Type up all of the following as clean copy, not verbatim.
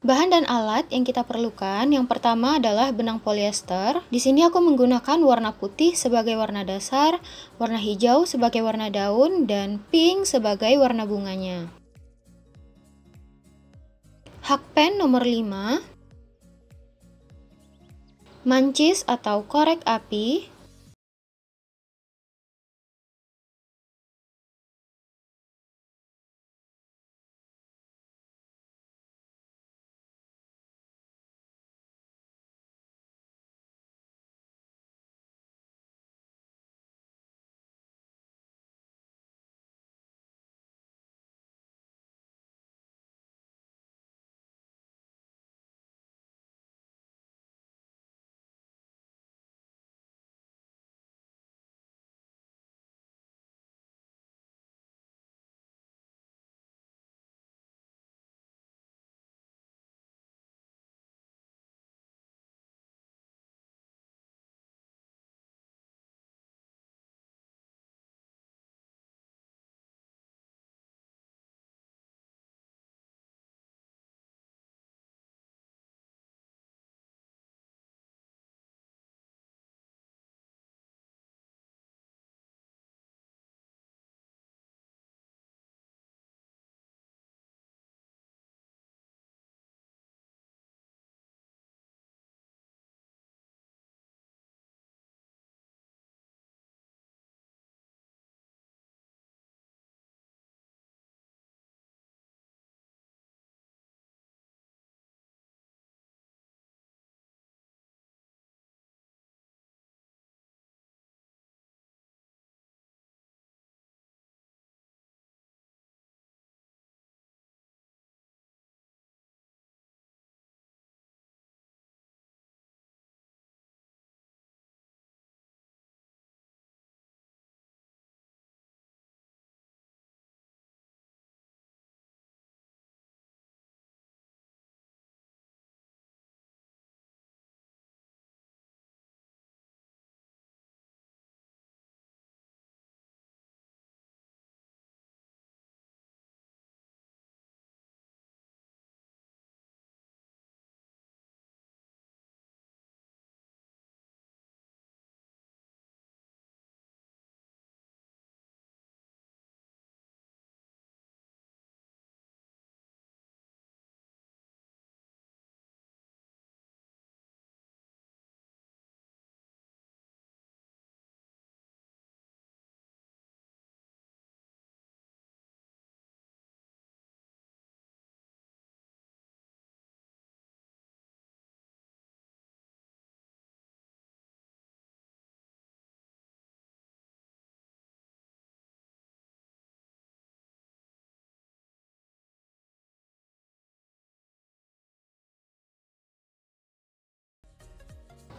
Bahan dan alat yang kita perlukan, yang pertama adalah benang polyester. Di sini aku menggunakan warna putih sebagai warna dasar, warna hijau sebagai warna daun, dan pink sebagai warna bunganya. Hakpen nomor 5, mancis atau korek api,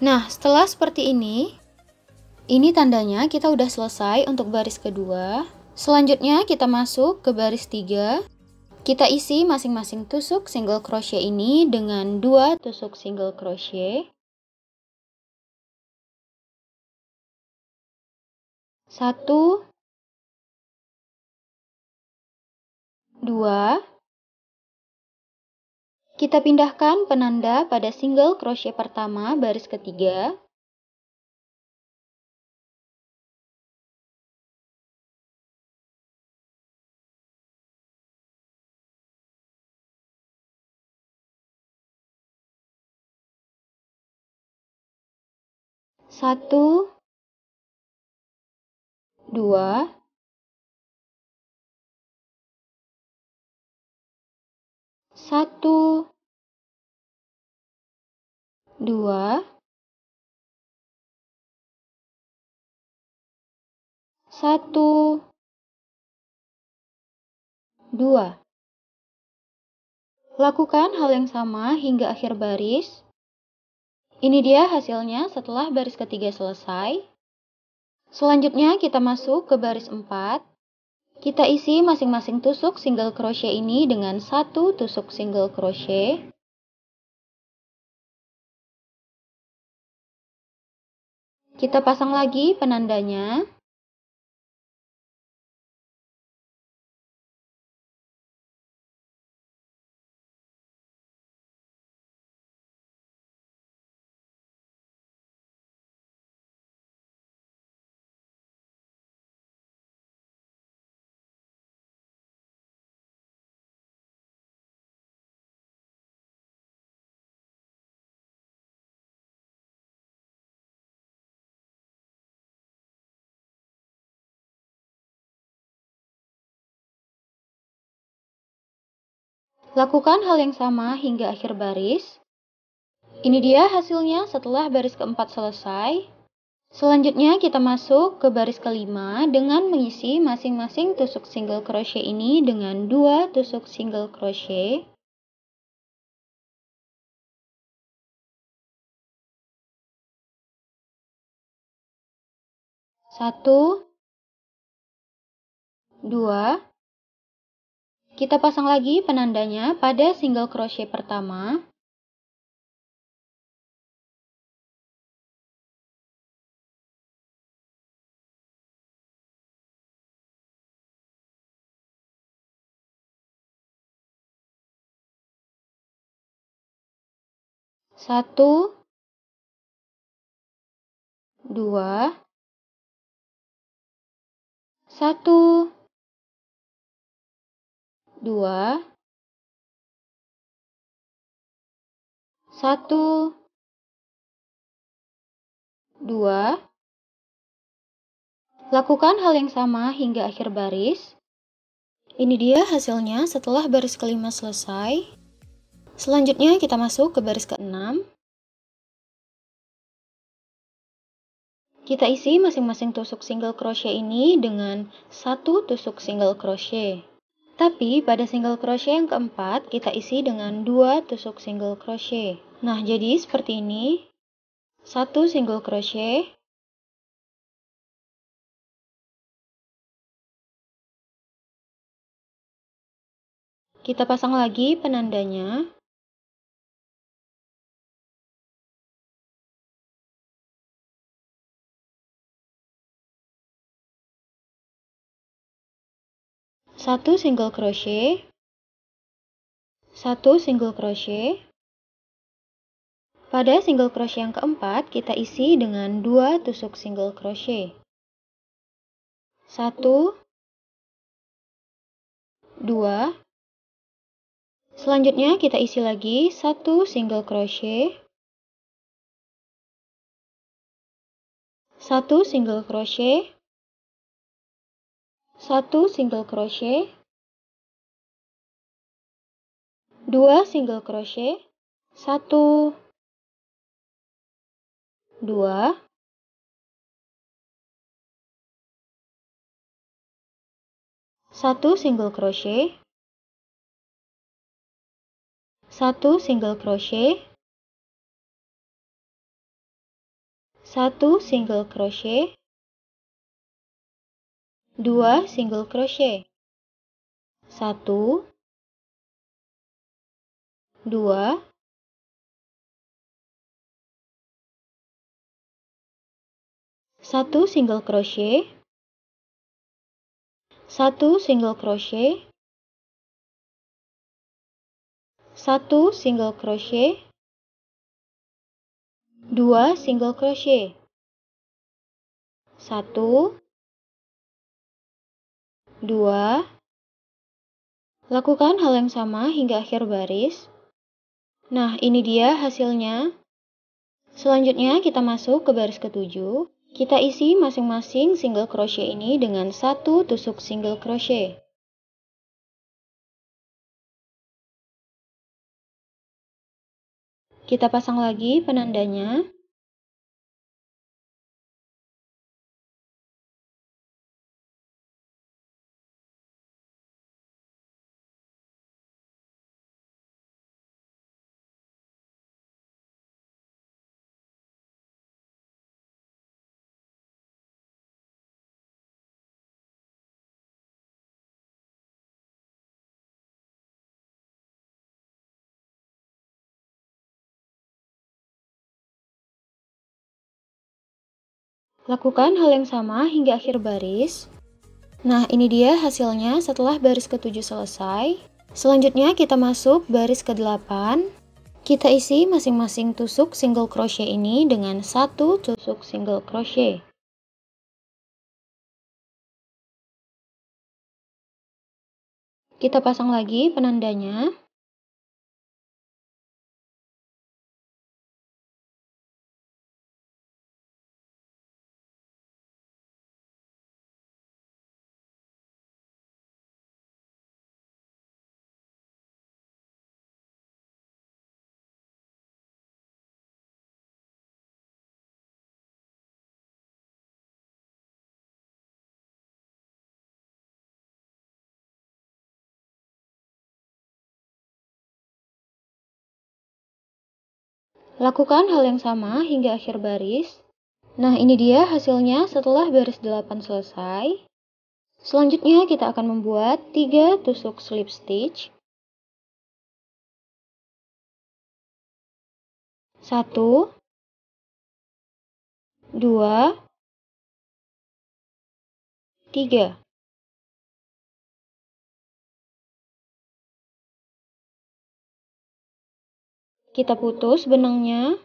Nah, setelah seperti ini tandanya kita udah selesai untuk baris kedua. Selanjutnya kita masuk ke baris 3. Kita isi masing-masing tusuk single crochet ini dengan 2 tusuk single crochet. 1, 2. Kita pindahkan penanda pada single crochet pertama baris ketiga. 1, 2, 1, 2, 1, 2. Lakukan hal yang sama hingga akhir baris. Ini dia hasilnya setelah baris ketiga selesai. Selanjutnya kita masuk ke baris 4. Kita isi masing-masing tusuk single crochet ini dengan 1 tusuk single crochet. Kita pasang lagi penandanya. Lakukan hal yang sama hingga akhir baris. Ini dia hasilnya setelah baris keempat selesai. Selanjutnya kita masuk ke baris kelima dengan mengisi masing-masing tusuk single crochet ini dengan 2 tusuk single crochet. Satu, dua. Kita pasang lagi penandanya pada single crochet pertama. Satu, dua, satu, dua, satu, dua. Lakukan hal yang sama hingga akhir baris. Ini dia hasilnya setelah baris kelima selesai. Selanjutnya kita masuk ke baris keenam. Kita isi masing-masing tusuk single crochet ini dengan 1 tusuk single crochet. Tapi pada single crochet yang keempat kita isi dengan 2 tusuk single crochet. Nah, jadi seperti ini. 1 single crochet. Kita pasang lagi penandanya. Satu single crochet. Satu single crochet. Pada single crochet yang keempat, kita isi dengan 2 tusuk single crochet. 1, 2. Selanjutnya kita isi lagi 1 single crochet. 1 single crochet. 1 single crochet. 2 single crochet. 1, 2. Satu single crochet. 1 single crochet. 1 single crochet. 2 single crochet. 1, 2. Satu single crochet. 1 single crochet. 1 single crochet. 2 single crochet. 1, 2. Lakukan hal yang sama hingga akhir baris. Nah, ini dia hasilnya. Selanjutnya kita masuk ke baris ketujuh. Kita isi masing-masing single crochet ini dengan 1 tusuk single crochet. Kita pasang lagi penandanya. Lakukan hal yang sama hingga akhir baris. Nah, ini dia hasilnya setelah baris ke-7 selesai. Selanjutnya kita masuk baris ke-8. Kita isi masing-masing tusuk single crochet ini dengan 1 tusuk single crochet. Kita pasang lagi penandanya. Lakukan hal yang sama hingga akhir baris. Nah, ini dia hasilnya setelah baris 8 selesai. Selanjutnya kita akan membuat 3 tusuk slip stitch. 1, 2, 3. Kita putus benangnya.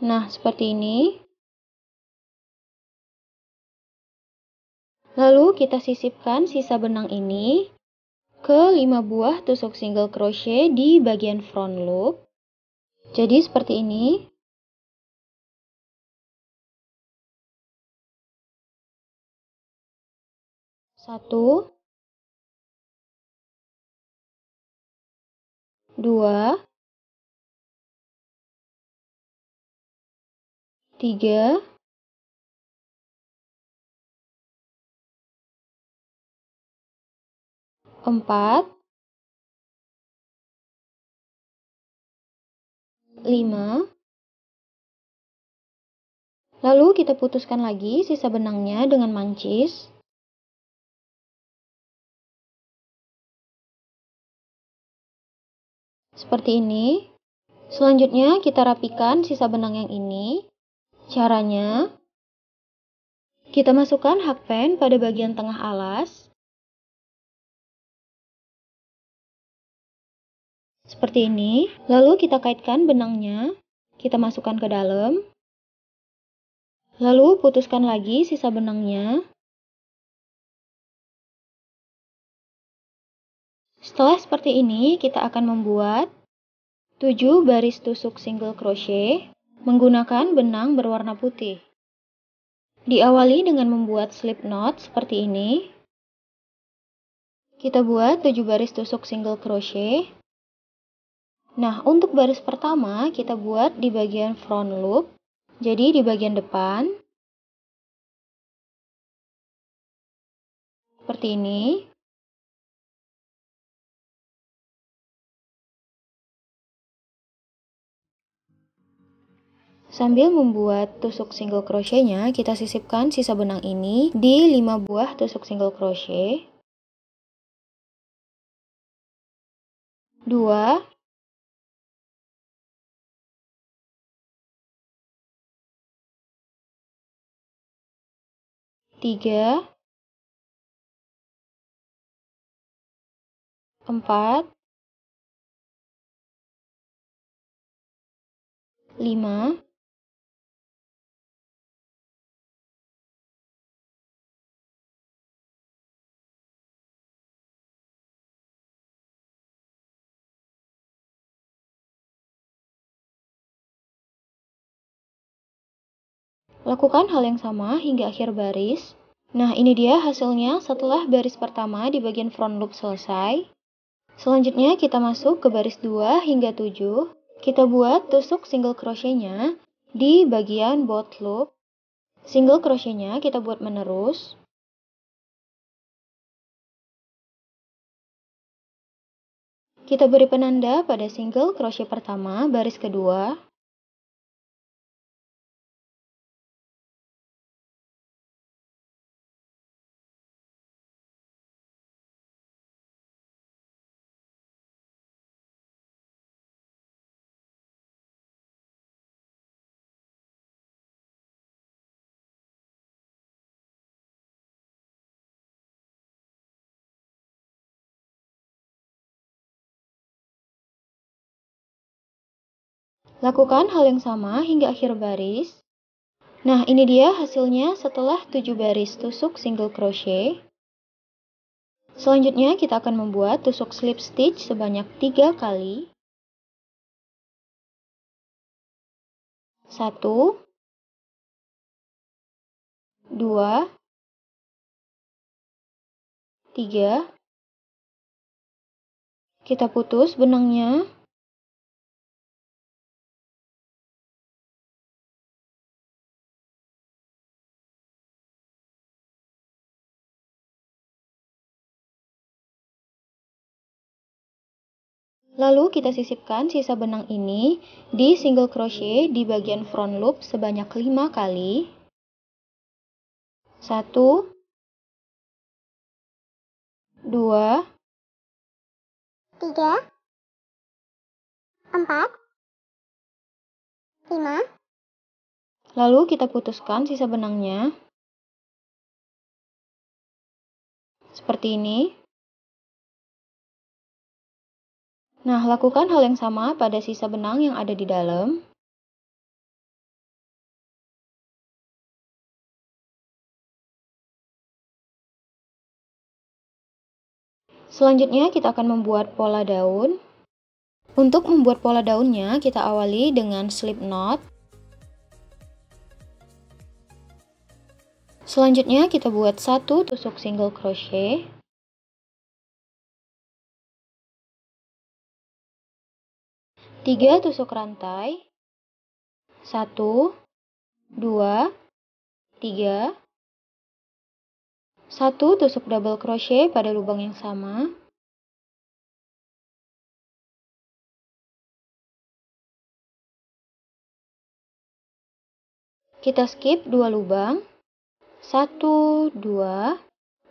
Nah, seperti ini. Lalu kita sisipkan sisa benang ini ke 5 buah tusuk single crochet di bagian front loop. Jadi seperti ini. Satu, dua, tiga, empat, lima. Lalu kita putuskan lagi sisa benangnya dengan mancis. Seperti ini. Selanjutnya kita rapikan sisa benang yang ini. Caranya, kita masukkan hakpen pada bagian tengah alas. Seperti ini. Lalu kita kaitkan benangnya. Kita masukkan ke dalam. Lalu putuskan lagi sisa benangnya. Setelah seperti ini, kita akan membuat 7 baris tusuk single crochet menggunakan benang berwarna putih. Diawali dengan membuat slip knot seperti ini. Kita buat 7 baris tusuk single crochet. Nah, untuk baris pertama kita buat di bagian front loop. Jadi di bagian depan. Seperti ini. Sambil membuat tusuk single crochetnya, kita sisipkan sisa benang ini di 5 buah tusuk single crochet. 2, 3, 4, 5, 'Lakukan hal yang sama hingga akhir baris. Nah, ini dia hasilnya setelah baris pertama di bagian front loop selesai. Selanjutnya kita masuk ke baris 2 hingga 7. Kita buat tusuk single crochetnya di bagian bot loop. Single crochetnya kita buat menerus. Kita beri penanda pada single crochet pertama baris kedua. Lakukan hal yang sama hingga akhir baris. Nah, ini dia hasilnya setelah 7 baris tusuk single crochet. Selanjutnya kita akan membuat tusuk slip stitch sebanyak 3 kali. 1, 2, 3. Kita putus benangnya. Lalu kita sisipkan sisa benang ini di single crochet di bagian front loop sebanyak 5 kali. 1, 2, 3, 4, 5. Lalu kita putuskan sisa benangnya. Seperti ini. Nah, lakukan hal yang sama pada sisa benang yang ada di dalam. Selanjutnya kita akan membuat pola daun. Untuk membuat pola daunnya, kita awali dengan slip knot. Selanjutnya kita buat 1 tusuk single crochet. 3 tusuk rantai. 1, 2, 3. 1 tusuk double crochet pada lubang yang sama. Kita skip 2 lubang. 1, 2.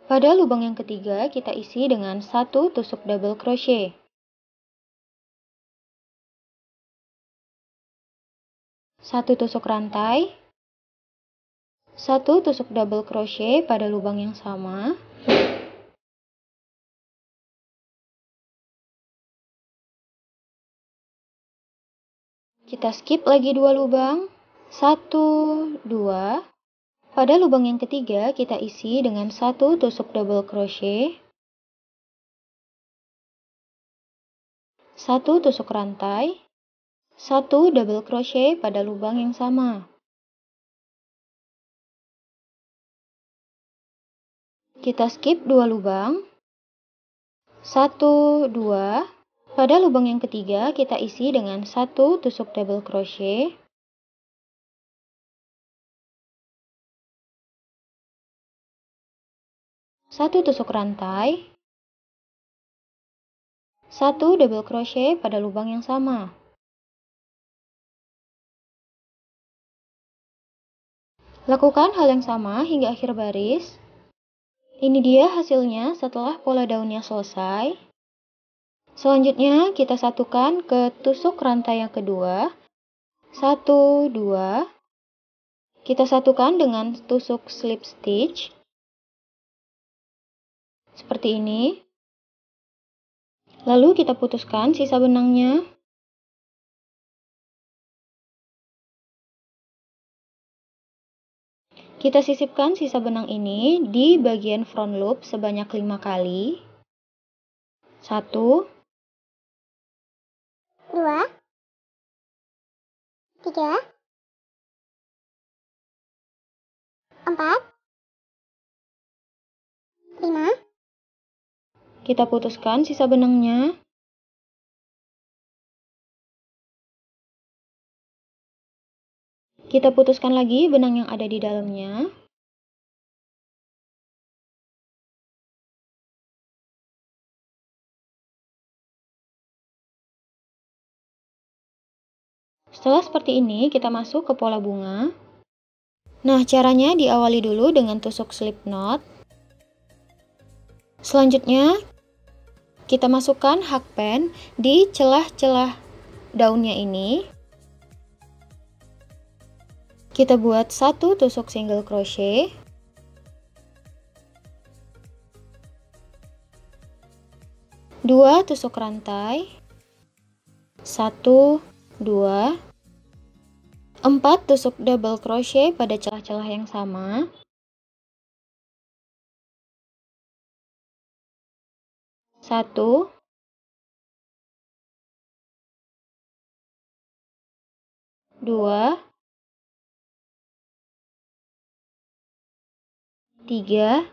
Pada lubang yang ketiga kita isi dengan 1 tusuk double crochet. 1 tusuk rantai. 1 tusuk double crochet pada lubang yang sama. Kita skip lagi 2 lubang. 1, 2. Pada lubang yang ketiga kita isi dengan 1 tusuk double crochet. 1 tusuk rantai. 1 double crochet pada lubang yang sama. Kita skip 2 lubang. 1, 2. Pada lubang yang ketiga kita isi dengan 1 tusuk double crochet. 1 tusuk rantai. 1 double crochet pada lubang yang sama. Lakukan hal yang sama hingga akhir baris. Ini dia hasilnya setelah pola daunnya selesai. Selanjutnya kita satukan ke tusuk rantai yang kedua. 1, 2. Kita satukan dengan tusuk slip stitch. Seperti ini. Lalu kita putuskan sisa benangnya. Kita sisipkan sisa benang ini di bagian front loop sebanyak 5 kali. 1, 2, 3, 4, 5. Kita putuskan sisa benangnya. Kita putuskan lagi benang yang ada di dalamnya. Setelah seperti ini, kita masuk ke pola bunga. Nah, caranya diawali dulu dengan tusuk slip knot. Selanjutnya, kita masukkan hakpen di celah-celah daunnya ini. Kita buat 1 tusuk single crochet. 2 tusuk rantai. 1, 2. 4 tusuk double crochet pada celah-celah yang sama. 1, 2, 3,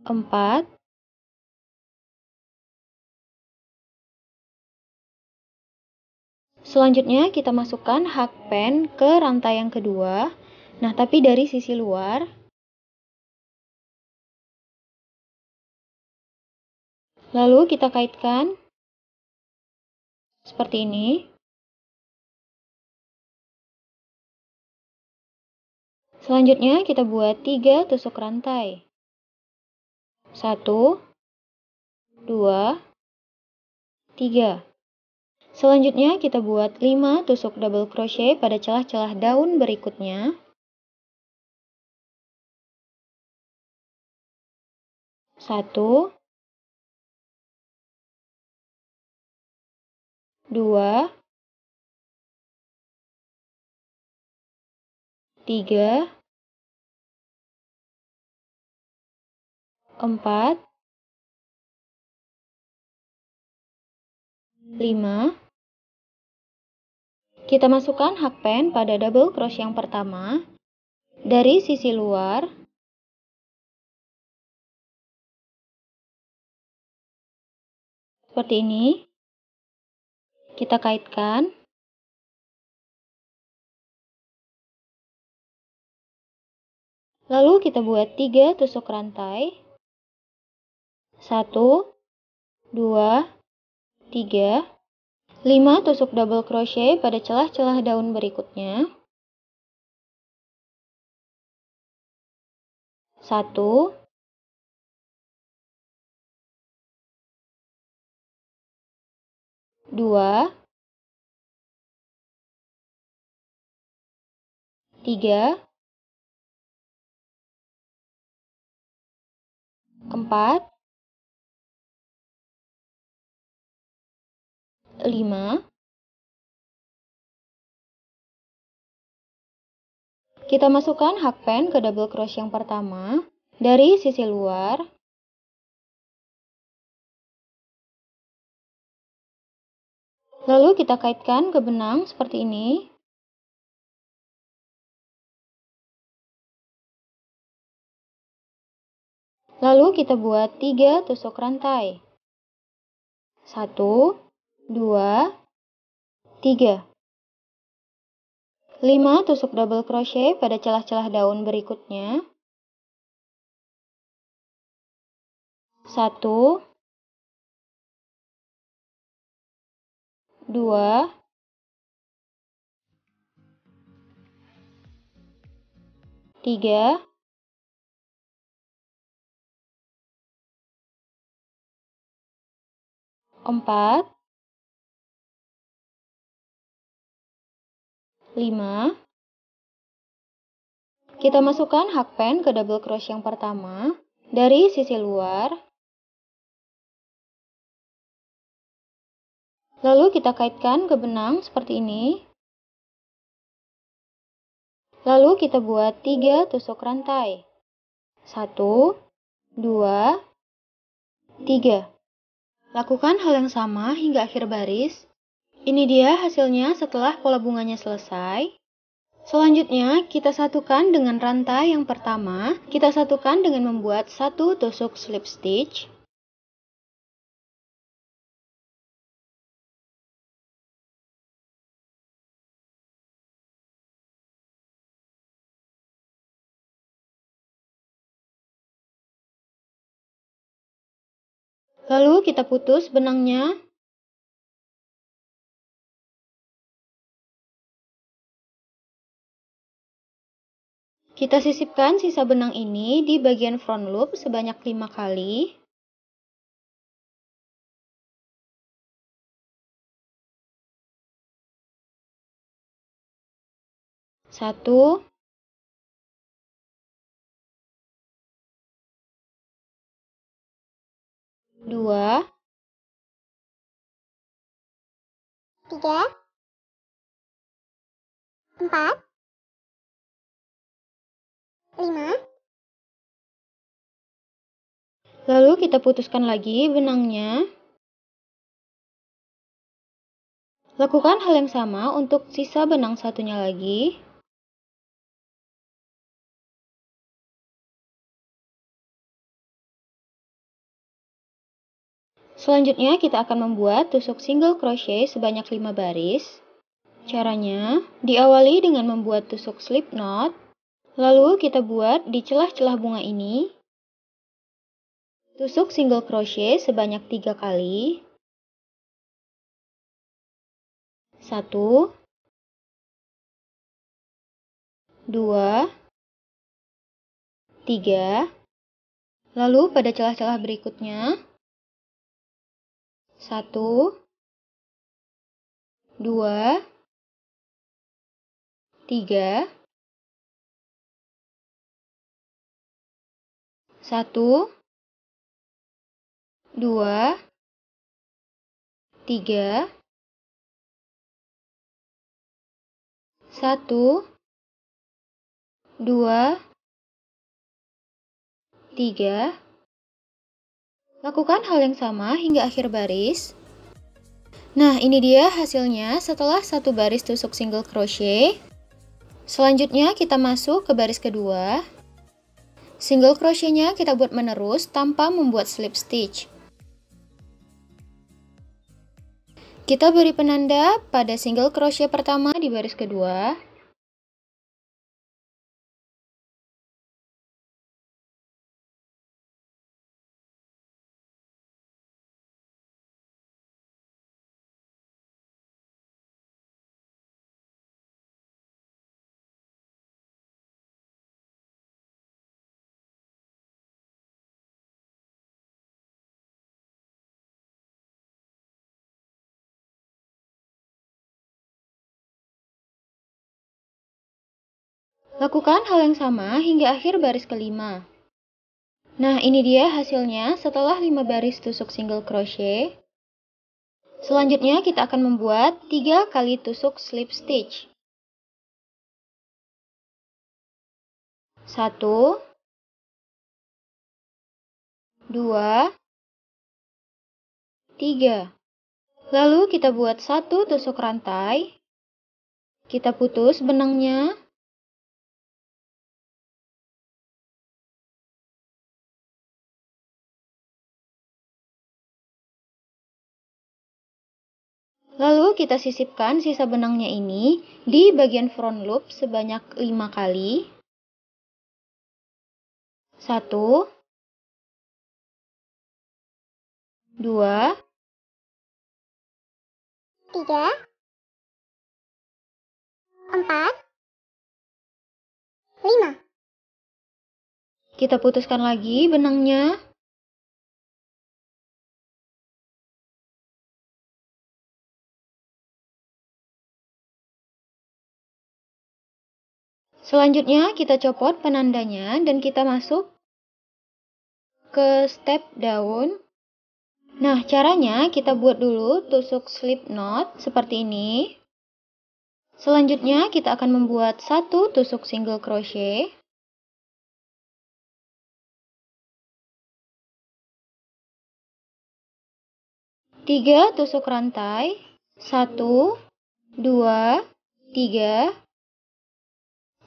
4. Selanjutnya kita masukkan hakpen ke rantai yang kedua. Nah, tapi dari sisi luar. Lalu kita kaitkan seperti ini. Selanjutnya kita buat 3 tusuk rantai. 1, 2, 3. Selanjutnya kita buat 5 tusuk double crochet pada celah-celah daun berikutnya. 1, 2, 3, 4, 5. Kita masukkan hakpen pada double crochet yang pertama dari sisi luar. Seperti ini. Kita kaitkan. Lalu kita buat 3 tusuk rantai. 1, 2, 3. 5 tusuk double crochet pada celah-celah daun berikutnya. 1, 2, 3, 4, 5. Kita masukkan hakpen ke double crochet yang pertama dari sisi luar. Lalu kita kaitkan ke benang seperti ini. Lalu kita buat 3 tusuk rantai. 1, 2, 3. 5 tusuk double crochet pada celah-celah daun berikutnya. 1, 2, 3, 4, 5. Kita masukkan hakpen ke double crochet yang pertama dari sisi luar. Lalu kita kaitkan ke benang seperti ini. Lalu kita buat 3 tusuk rantai. 1, 2, 3. Lakukan hal yang sama hingga akhir baris. Ini dia hasilnya setelah pola bunganya selesai. Selanjutnya, kita satukan dengan rantai yang pertama. Kita satukan dengan membuat 1 tusuk slip stitch. Lalu kita putus benangnya. Kita sisipkan sisa benang ini di bagian front loop sebanyak 5 kali. Satu, dua, 3, 4, 5. lalu kita putuskan lagi benangnya. Lakukan hal yang sama untuk sisa benang satunya lagi. Selanjutnya kita akan membuat tusuk single crochet sebanyak 5 baris. Caranya, diawali dengan membuat tusuk slip knot, lalu kita buat di celah-celah bunga ini Tusuk single crochet sebanyak 3 kali. 1, 2, 3. Lalu pada celah-celah berikutnya 1, 2, 3. 1, 2, 3. 1, 2, 3. Lakukan hal yang sama hingga akhir baris. Nah, ini dia hasilnya setelah satu baris tusuk single crochet. Selanjutnya kita masuk ke baris kedua. Single crochetnya kita buat menerus tanpa membuat slip stitch. Kita beri penanda pada single crochet pertama di baris kedua. Lakukan hal yang sama hingga akhir baris kelima. Nah, ini dia hasilnya setelah 5 baris tusuk single crochet. Selanjutnya kita akan membuat 3 kali tusuk slip stitch. 1, 2, 3. Lalu kita buat 1 tusuk rantai. Kita putus benangnya. Lalu kita sisipkan sisa benangnya ini di bagian front loop sebanyak 5 kali. 1, 2, 3, 4, 5. Kita putuskan lagi benangnya. Selanjutnya kita copot penandanya dan kita masuk ke step down. Nah, caranya kita buat dulu tusuk slip knot seperti ini. Selanjutnya kita akan membuat 1 tusuk single crochet. 3 tusuk rantai. 1, 2, 3.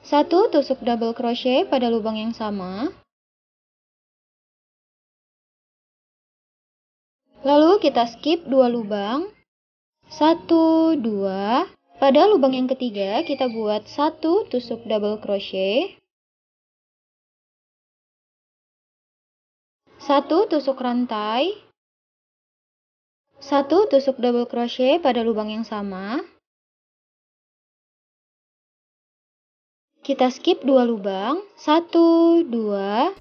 1 tusuk double crochet pada lubang yang sama. Lalu kita skip 2 lubang. 1, 2. Pada lubang yang ketiga kita buat 1 tusuk double crochet. 1 tusuk rantai. 1 tusuk double crochet pada lubang yang sama. Kita skip 2 lubang. 1, 2.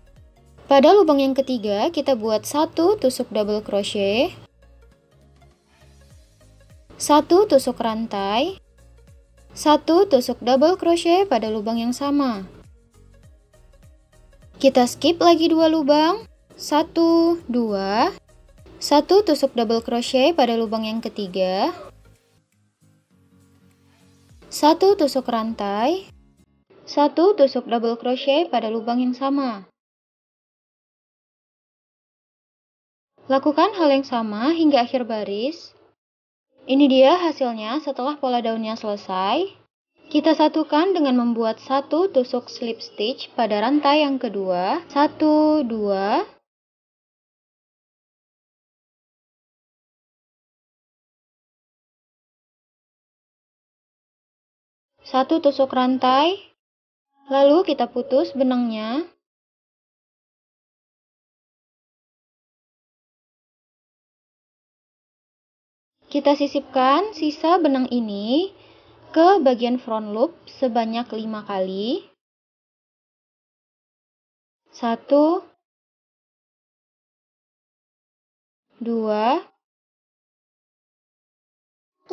Pada lubang yang ketiga kita buat 1 tusuk double crochet. 1 tusuk rantai. 1 tusuk double crochet pada lubang yang sama. Kita skip lagi 2 lubang. 1, 2. 1 tusuk double crochet pada lubang yang ketiga. 1 tusuk rantai. 1 tusuk double crochet pada lubang yang sama. Lakukan hal yang sama hingga akhir baris. Ini dia hasilnya setelah pola daunnya selesai. Kita satukan dengan membuat 1 tusuk slip stitch pada rantai yang kedua. 1, 2. 1 tusuk rantai. Lalu kita putus benangnya. Kita sisipkan sisa benang ini ke bagian front loop sebanyak 5 kali. 1, 2,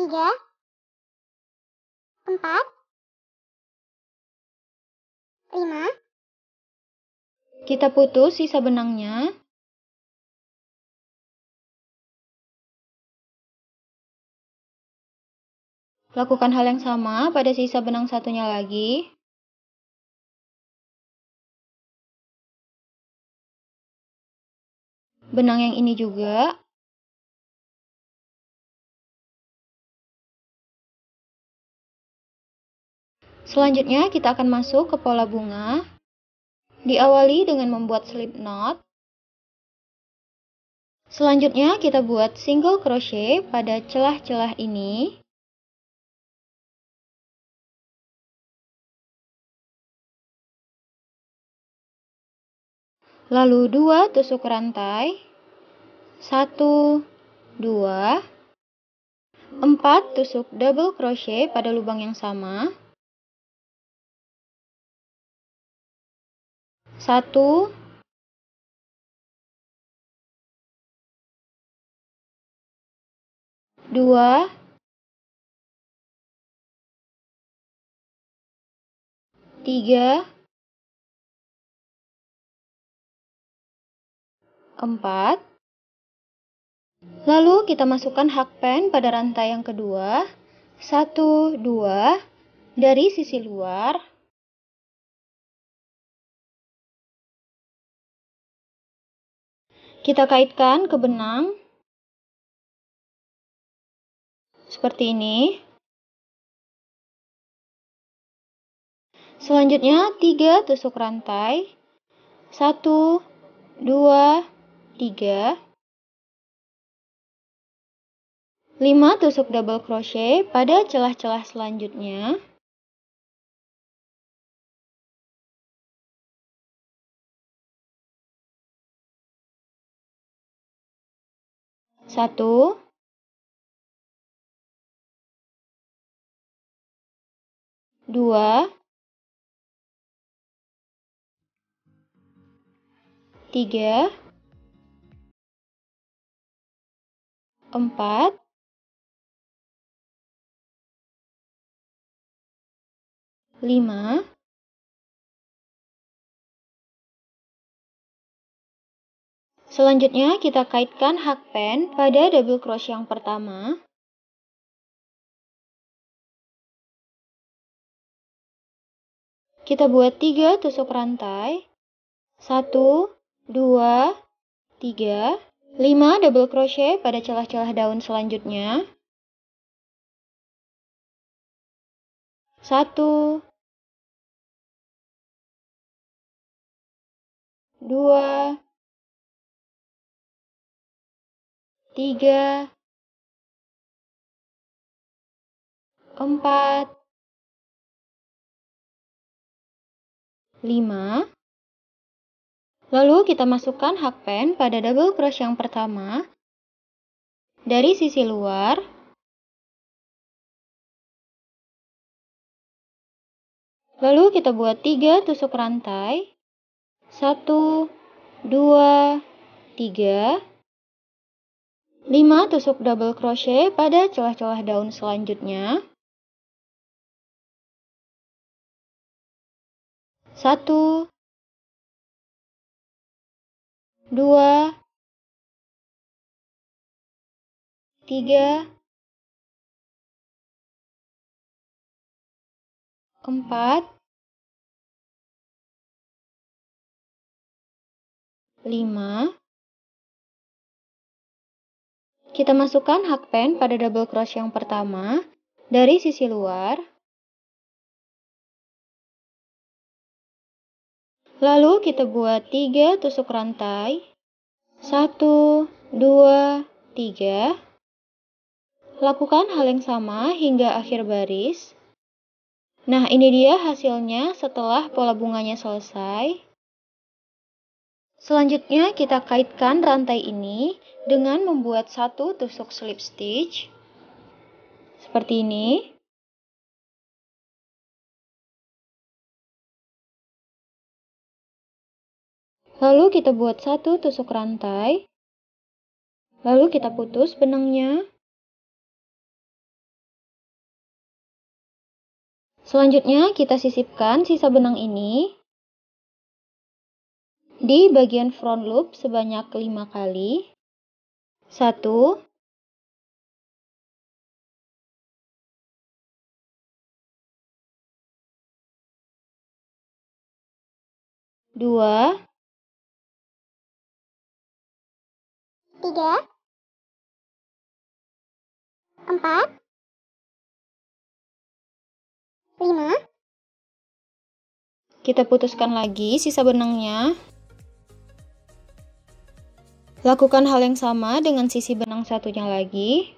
3, 4, 5. Kita putus sisa benangnya. Lakukan hal yang sama pada sisa benang satunya lagi. Benang yang ini juga. Selanjutnya kita akan masuk ke pola bunga. Diawali dengan membuat slip knot. Selanjutnya kita buat single crochet pada celah-celah ini. Lalu 2 tusuk rantai. 1, 2, 4 tusuk double crochet pada lubang yang sama. 1, 2, 3, 4. Lalu kita masukkan hakpen pada rantai yang kedua. 1, 2 dari sisi luar. Kita kaitkan ke benang seperti ini. Selanjutnya 3 tusuk rantai. 1, 2, 3. 5 tusuk double crochet pada celah-celah selanjutnya. Satu, 2, 3, 4, 5. Selanjutnya kita kaitkan hakpen pada double crochet yang pertama. Kita buat 3 tusuk rantai. 1, 2, 3, 5 double crochet pada celah-celah daun selanjutnya. 1, 2, 3, 4, 5. Lalu kita masukkan hakpen pada double crochet yang pertama dari sisi luar. Lalu kita buat 3 tusuk rantai. 1, 2, 3. 5 tusuk double crochet pada celah-celah daun selanjutnya. 1, 2, 3, 4, 5. Kita masukkan hakpen pada double crochet yang pertama dari sisi luar. Lalu kita buat 3 tusuk rantai. 1, 2, 3. Lakukan hal yang sama hingga akhir baris. Nah, ini dia hasilnya setelah pola bunganya selesai. Selanjutnya kita kaitkan rantai ini dengan membuat 1 tusuk slip stitch. seperti ini. Lalu kita buat satu tusuk rantai. Lalu kita putus benangnya. Selanjutnya kita sisipkan sisa benang ini di bagian front loop sebanyak 5 kali. 1, 2, 3, 4, 5. Kita putuskan lagi sisa benangnya. Lakukan hal yang sama dengan sisi benang satunya lagi.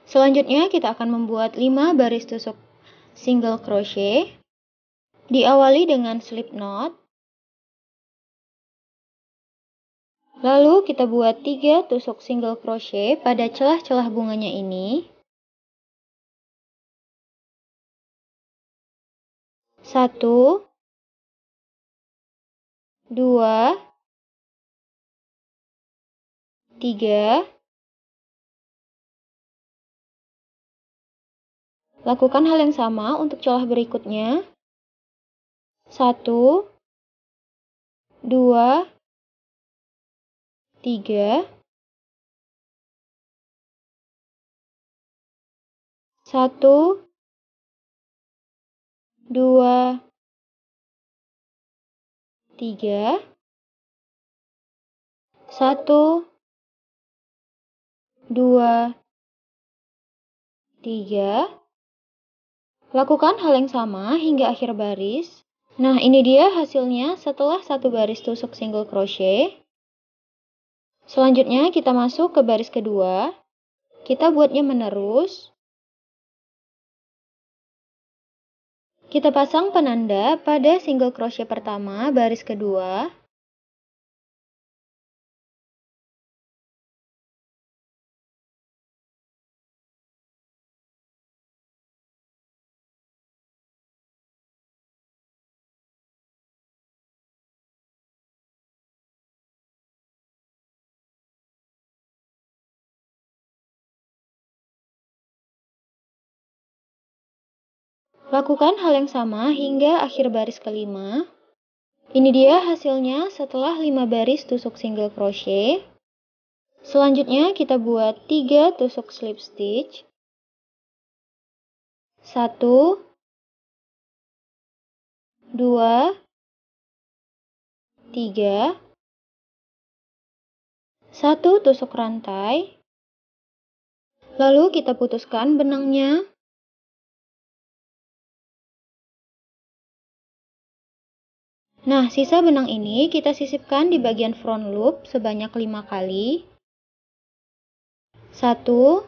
Selanjutnya kita akan membuat 5 baris tusuk single crochet. Diawali dengan slip knot. Lalu kita buat 3 tusuk single crochet pada celah-celah bunganya ini. 1, 2, 3. Lakukan hal yang sama untuk celah berikutnya. 1, 2, 3. 1, 2, 3. 1, 2, 3. Lakukan hal yang sama hingga akhir baris. Nah, ini dia hasilnya setelah satu baris tusuk single crochet. Selanjutnya kita masuk ke baris kedua. Kita buatnya menerus. Kita pasang penanda pada single crochet pertama baris kedua. Lakukan hal yang sama hingga akhir baris kelima. Ini dia hasilnya setelah 5 baris tusuk single crochet. Selanjutnya kita buat 3 tusuk slip stitch. 1, 2, 3. 1 tusuk rantai. Lalu kita putuskan benangnya. Nah, sisa benang ini kita sisipkan di bagian front loop sebanyak 5 kali. 1,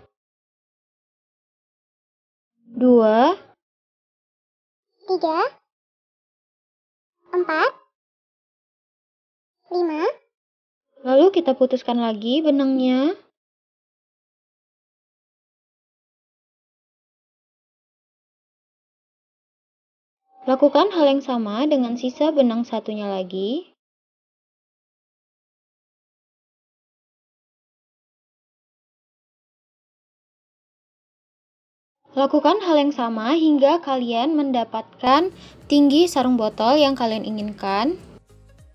2, 3, 4, 5. Lalu kita putuskan lagi benangnya. Lakukan hal yang sama dengan sisa benang satunya lagi. Lakukan hal yang sama hingga kalian mendapatkan tinggi sarung botol yang kalian inginkan.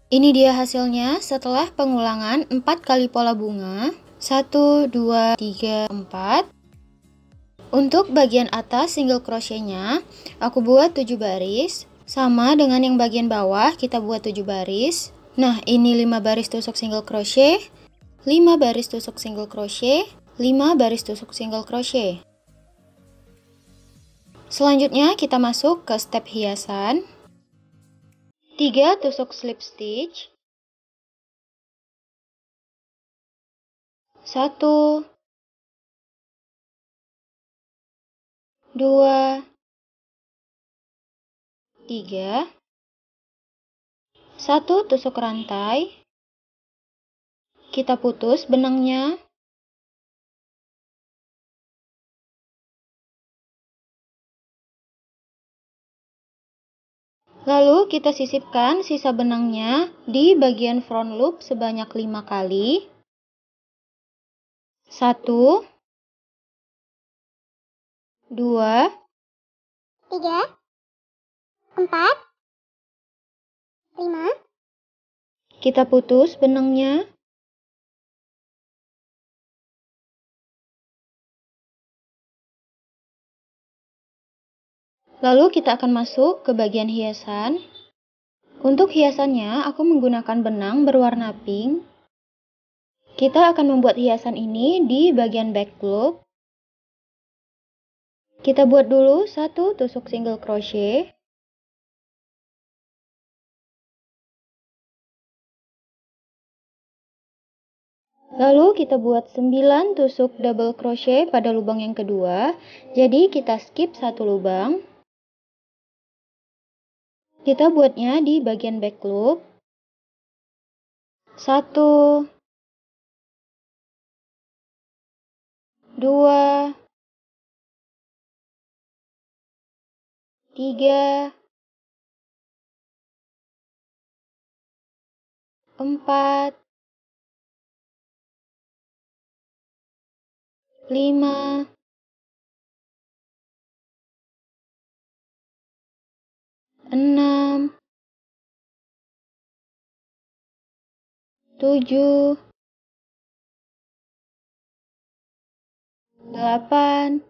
Ini dia hasilnya setelah pengulangan 4 kali pola bunga. 1, 2, 3, 4. Untuk bagian atas single crochetnya, aku buat 7 baris. Sama dengan yang bagian bawah, kita buat 7 baris. Nah, ini 5 baris tusuk single crochet, 5 baris tusuk single crochet, 5 baris tusuk single crochet. Selanjutnya kita masuk ke step hiasan. 3 tusuk slip stitch. 1, 2, 3. 1 tusuk rantai. Kita putus benangnya. Lalu kita sisipkan sisa benangnya di bagian front loop sebanyak 5 kali. 1, 2, 3, 4, 5. Kita putus benangnya. Lalu kita akan masuk ke bagian hiasan. Untuk hiasannya, aku menggunakan benang berwarna pink. Kita akan membuat hiasan ini di bagian back loop. Kita buat dulu 1 tusuk single crochet. Lalu kita buat 9 tusuk double crochet pada lubang yang kedua. Jadi kita skip 1 lubang. Kita buatnya di bagian back loop. 1, 2, 3, 4, 5, 6, 7, 8,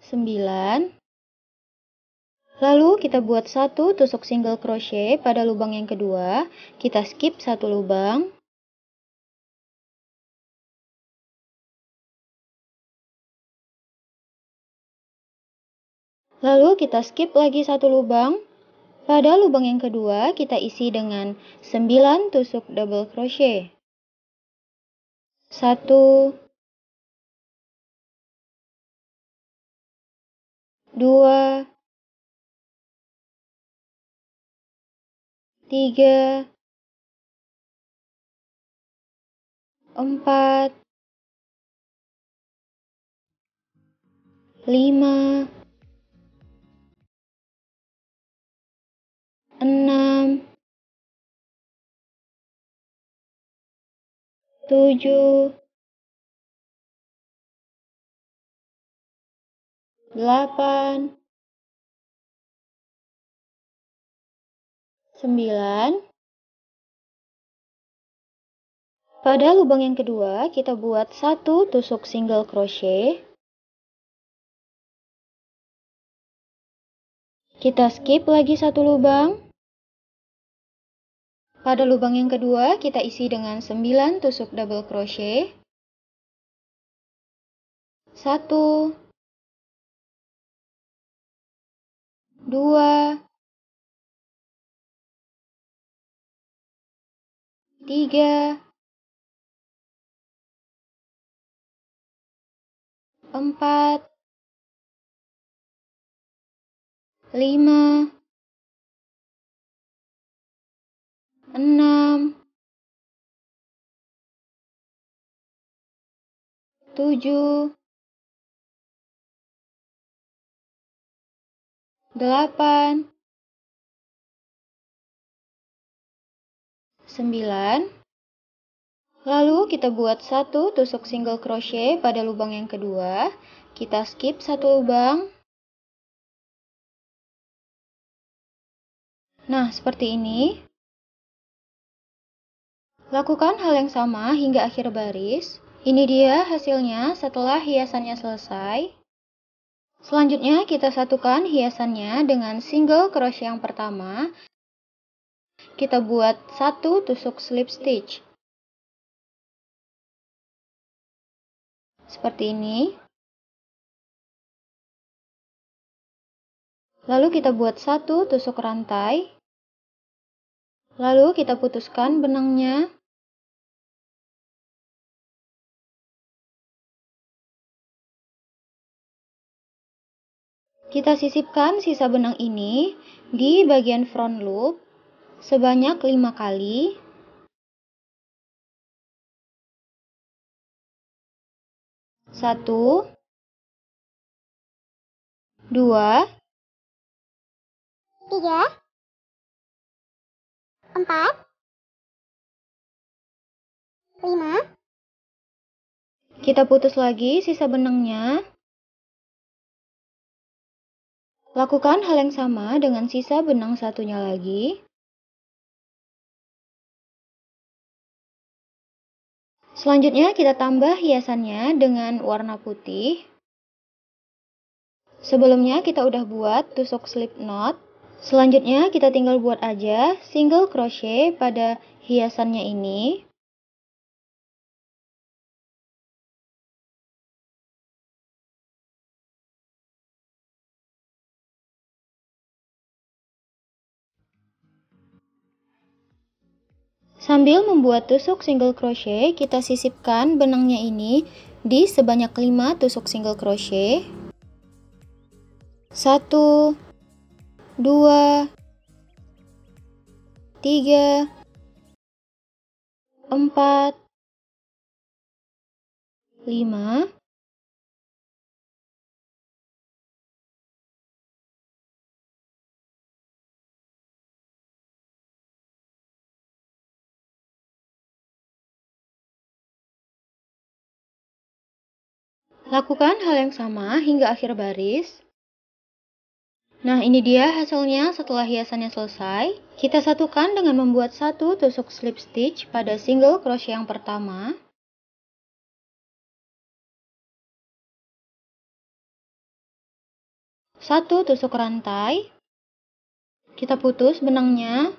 9. Lalu kita buat 1 tusuk single crochet pada lubang yang kedua. Kita skip 1 lubang. Lalu kita skip lagi 1 lubang. Pada lubang yang kedua kita isi dengan 9 tusuk double crochet. 1, 2, 3, 4, 5, 6, 7, 8, 9. Pada lubang yang kedua, kita buat 1 tusuk single crochet. Kita skip lagi 1 lubang. Pada lubang yang kedua, kita isi dengan 9 tusuk double crochet. 1, 2, 3, 4, 5, 6, 7, 8, 9. Lalu kita buat 1 tusuk single crochet pada lubang yang kedua. Kita skip 1 lubang. Nah, seperti ini. Lakukan hal yang sama hingga akhir baris. Ini dia hasilnya setelah hiasannya selesai. Selanjutnya kita satukan hiasannya dengan single crochet yang pertama. Kita buat 1 tusuk slip stitch. Seperti ini. Lalu kita buat 1 tusuk rantai. Lalu kita putuskan benangnya. Kita sisipkan sisa benang ini di bagian front loop sebanyak 5 kali. Satu, dua, tiga, empat, lima. Kita putus lagi sisa benangnya. Lakukan hal yang sama dengan sisa benang satunya lagi. Selanjutnya kita tambah hiasannya dengan warna putih. Sebelumnya kita udah buat tusuk slip knot. Selanjutnya kita tinggal buat aja single crochet pada hiasannya ini. Sambil membuat tusuk single crochet, kita sisipkan benangnya ini di sebanyak 5 tusuk single crochet. 1, 2, 3, 4, 5. Lakukan hal yang sama hingga akhir baris. Nah, ini dia hasilnya setelah hiasannya selesai. Kita satukan dengan membuat satu tusuk slip stitch pada single crochet yang pertama. Satu tusuk rantai. Kita putus benangnya.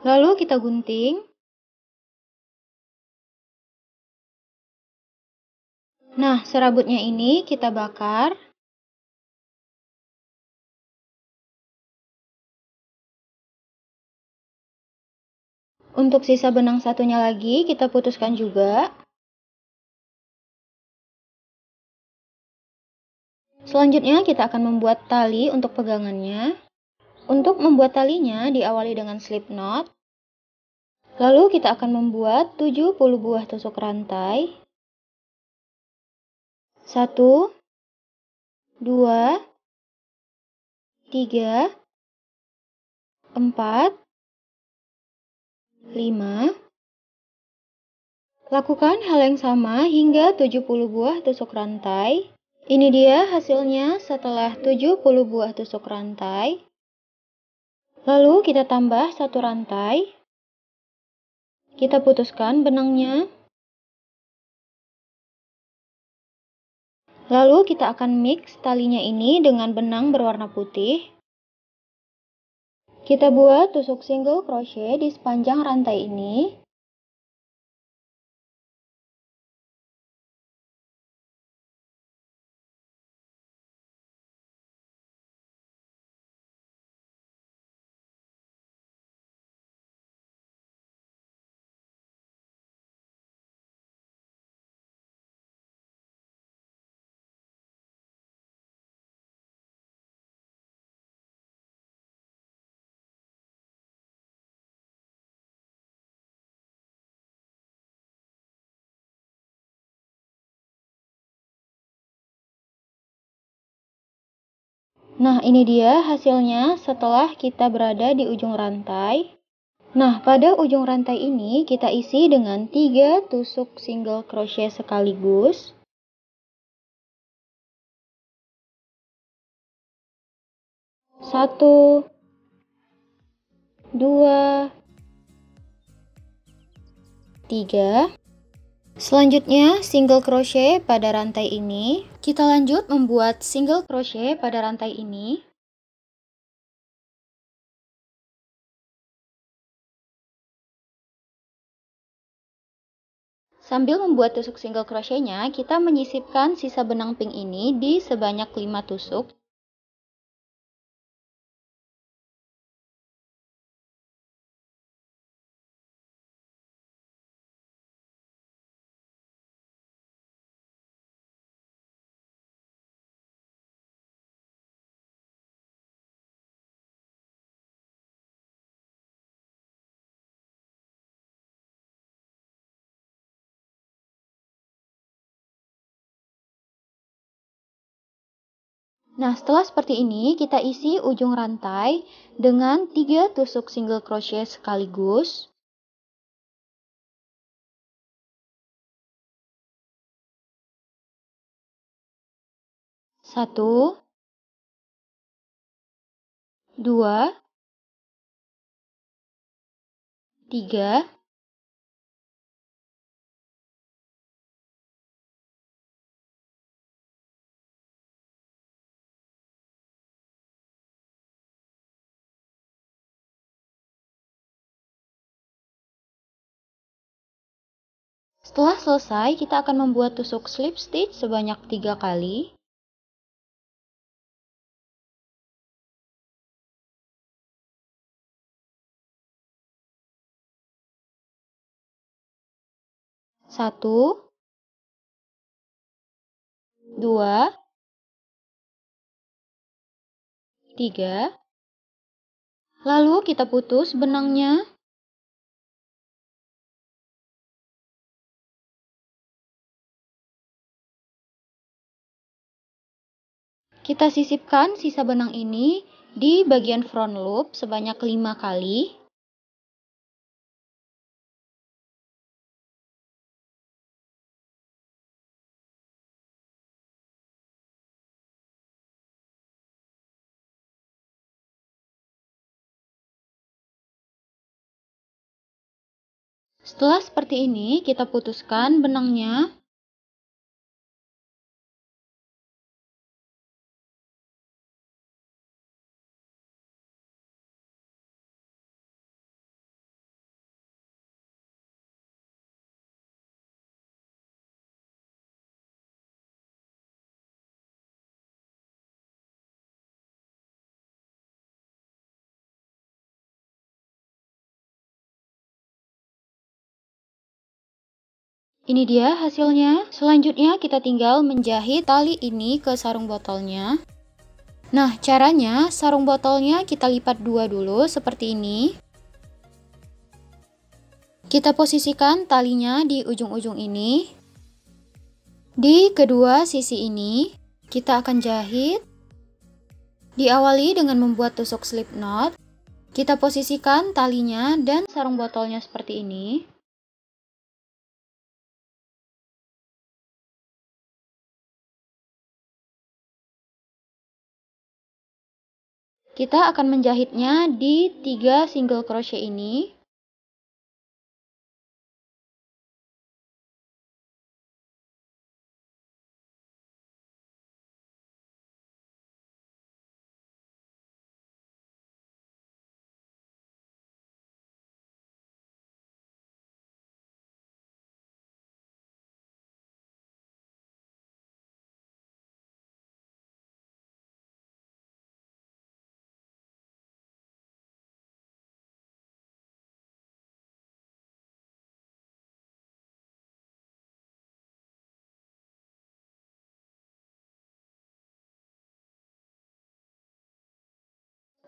Lalu kita gunting. Nah, serabutnya ini kita bakar. Untuk sisa benang satunya lagi, kita putuskan juga. Selanjutnya, kita akan membuat tali untuk pegangannya. Untuk membuat talinya, diawali dengan slip knot. Lalu, kita akan membuat 70 buah tusuk rantai. 1, 2, 3, 4, 5. Lakukan hal yang sama hingga 70 buah tusuk rantai. Ini dia hasilnya setelah 70 buah tusuk rantai. Lalu kita tambah satu rantai. Kita putuskan benangnya. Lalu kita akan mix talinya ini dengan benang berwarna putih. Kita buat tusuk single crochet di sepanjang rantai ini. Nah, ini dia hasilnya setelah kita berada di ujung rantai. Nah, pada ujung rantai ini kita isi dengan 3 tusuk single crochet sekaligus. 1, 2, 3. Selanjutnya, single crochet pada rantai ini. Kita lanjut membuat single crochet pada rantai ini. Sambil membuat tusuk single crochetnya, kita menyisipkan sisa benang pink ini di sebanyak 5 tusuk. Nah, setelah seperti ini, kita isi ujung rantai dengan 3 tusuk single crochet sekaligus. Satu, dua, tiga, setelah selesai, kita akan membuat tusuk slip stitch sebanyak 3 kali. Satu, dua, tiga. Lalu kita putus benangnya. Kita sisipkan sisa benang ini di bagian front loop sebanyak 5 kali. Setelah seperti ini, kita putuskan benangnya. Ini dia hasilnya. Selanjutnya kita tinggal menjahit tali ini ke sarung botolnya. Nah, caranya sarung botolnya kita lipat 2 dulu seperti ini. Kita posisikan talinya di ujung-ujung ini. Di kedua sisi ini, kita akan jahit. Diawali dengan membuat tusuk slip knot. Kita posisikan talinya dan sarung botolnya seperti ini. Kita akan menjahitnya di 3 single crochet ini.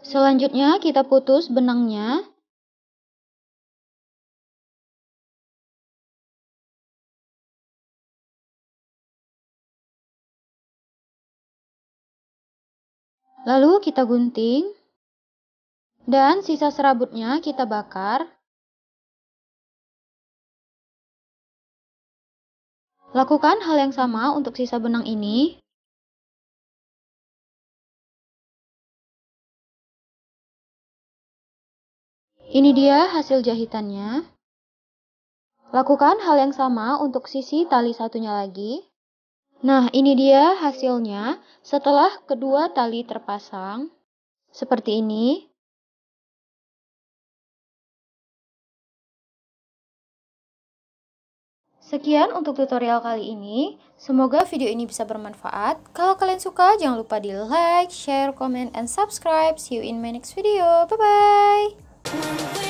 Selanjutnya kita putus benangnya. Lalu kita gunting. Dan sisa serabutnya kita bakar. Lakukan hal yang sama untuk sisa benang ini. Ini dia hasil jahitannya. Lakukan hal yang sama untuk sisi tali satunya lagi. Nah, ini dia hasilnya setelah kedua tali terpasang. Seperti ini. Sekian untuk tutorial kali ini. Semoga video ini bisa bermanfaat. Kalau kalian suka, jangan lupa di like, share, comment, and subscribe. See you in my next video. Bye-bye.